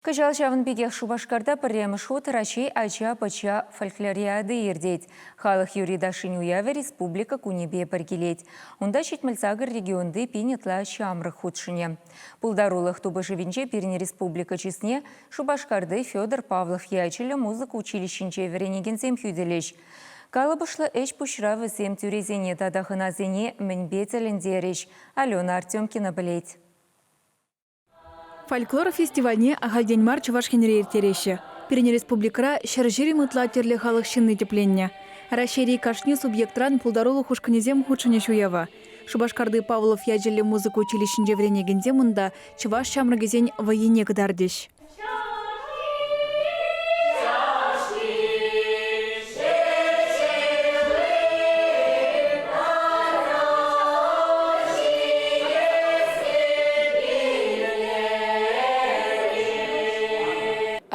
Кажал жавын бегех Шубашкарда пірремішу тарачи ача-пача фольклориады ердеть. Халық юридашын уяве республика кунебе біргелет. Онда шетмілсагыр регионды пинетла шамрық худшыне. Пулдарулық тубы живенче перне республика чесне Шубашкарды Федор Павлов ячелі музыка училищенче веренегензем хюделеш. Калабышлы эш пушра візем тюрезене тадахыназене мінбетеліндереш. Алена Артемкина білет. Фольклор фестивальне ағалден марч Чувашкенре ертереші. Перне республикара шаржири мытла терлі халық шынны тепленне. Рашери кашни субъектран пулдарулы хушканезем худшыне шуява. Шубашкарды Павлов яджилі музыка училищенже вренегензе мында Чуваш шамрагезен воене кдардеш.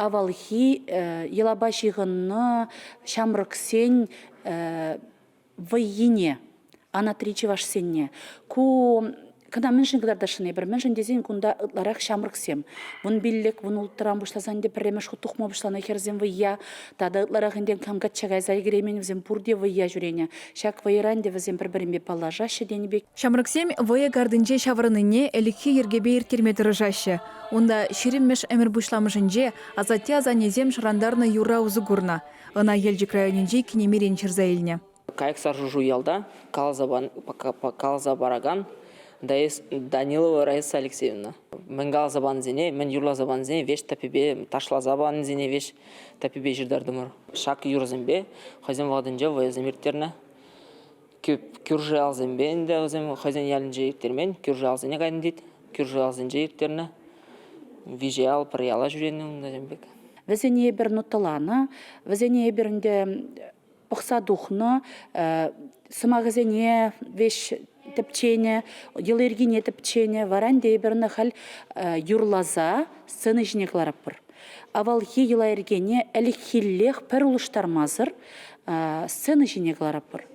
Авалхи елабашиғынны шамрыксен вайине, анатричи ваш сенне. Когда меншин кдардашыны бір меншин дезен кунда ытларақ шамрыксем. Вон биллек, вон ултыран бұшласан де пірремеш құттықма бұшланы херзен вайя. Тада ытларақ инден камгатчагай зайгіремен візен пурде вайя жүрене. Шак вайран де візен бір-бірінбе паллажашы денебек. Шамрыксем вайя гардынже шаврыныне әлікхи ергебе ертерметірі жашы. Онда шериммеш әмір бұшламышынже азатте азанезем шырандарны юра узыгурна. Она елжік районенже кенемерен чырзаилне. Кайк саржужу ялда, калза бараган, Данилова Раиса Алексеевна. Мен гал забан зене, мен юрла забан зене, веш тапибе, ташла забан зене, веш тапибе жирдардымыр. Шак юрзембе, хозяин владынже вояземиртерна. Кюржи алзембе, хозяин ялынже иртермен, кюржи алзене гайдын дейд, кюржи алзенже иртерна. Вижеал, прияла жүренің зембек. Везене бір ноталана, везене бірінде пықса духны, сымағызене веш тепчене, елергене тепчене, варанде бірні хал юрлаза сцены жинекларапыр. Авалхи елергене әлікхиллех пәр ұлыштармазыр сцены жинекларапыр.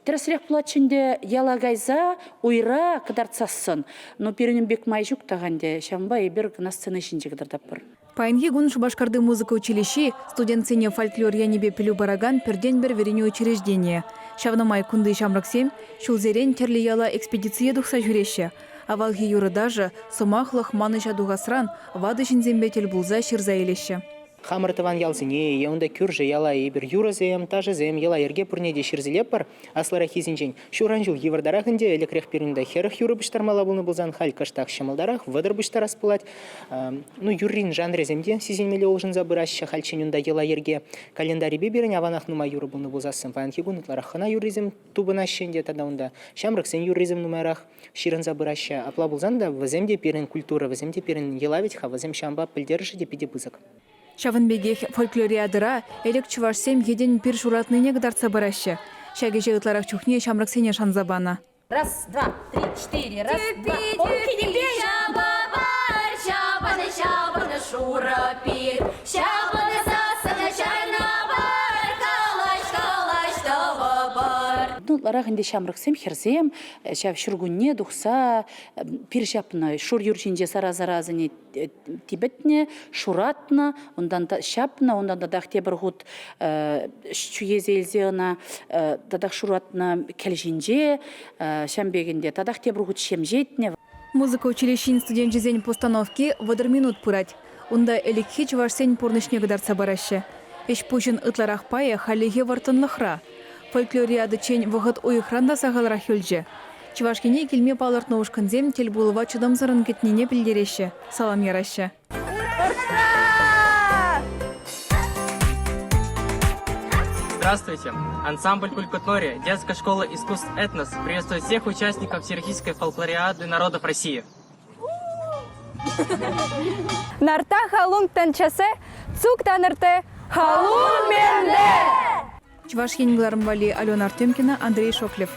Тересірек плачынде ялагайза уйра кадарцасын, но перенім бек майжук тағанде шамба ебір на сцены жинде кадардапыр. Пайынги гун Шубашкарды музыка училищи студентсене фольклор янебе пилю бараган перден бір верене учреждение. Шавнамай кунды шамраксем шулзерен терли яла экспедиция духса жүреші. Авалги юры даже сумахлых маныша дугасран вады шинзембетел булза ширза елеші. Хамыртыван ялзине, онда күржі яла ебір юрызем, тажызем, яла ерге пұрнеде ширзілеп бар, аслара хизінжен. Шуран жыл евардарағынде элекрех перінде херіх юры бұштармала бұлны бұлзан хал каштақ шымылдарақ, вадыр бұштарас бұлад. Юрин жанреземде сизенмелі олжын забырашы халчен онда яла ерге календари беберін аванақ нұма юры бұлны бұлзасын. Фанхигун ұтларақ хана юризм тубына шенде тада онда. Шамрықсен юризм нұмарақ ширын забырашы. Апла бұлзанда віземде перін культура, віземде перін елаветха, візем шамба пілдеріші депеде бұзық. Шавынбегех фольклориадыра элек Чувашсем еден пир шуратныне кдарца барашы. Шаге жегытларах чухне шамраксене шанзабана. Раз, два, три, четыре, раз, два. Шабаны, шура пир, шабаны сасыны чайнабар, калаш табабар. Ларағынде шамрықсем херзем, шав шүргүнне дұқса пир шапны, шур юрчинже саразаразыне тибетне, шуратны, ондан шапны, ондан дадақ тебір ғуд шүйезелзеғына, дадақ шуратны кәлжинже, шамбегінде дадақ тебір ғуд шемжетне. Музыка училищин студент жизнь постановки водыр минут пурать. Унда элекхи Чувашсен порнышне кдарца барашы. Эш пушын ытларах пая халиге вартынлықра. Фольклориады чень вғыт ойықранда сағалырақ өлже. Чувашкене келме палыртны ұшқынзем тел болыва чудамзырын кетнене білдереші. Салам ярашы. Здравствуйте! Ансамбль «Кулькутнори», детская школа искусств «Этнос» приветствует всех участников Всероссийской фольклориады народов России. Нарта халун танчасы, цук танырты, халун менде! Чуваш Алена Артемкина, Андрей Шоклев.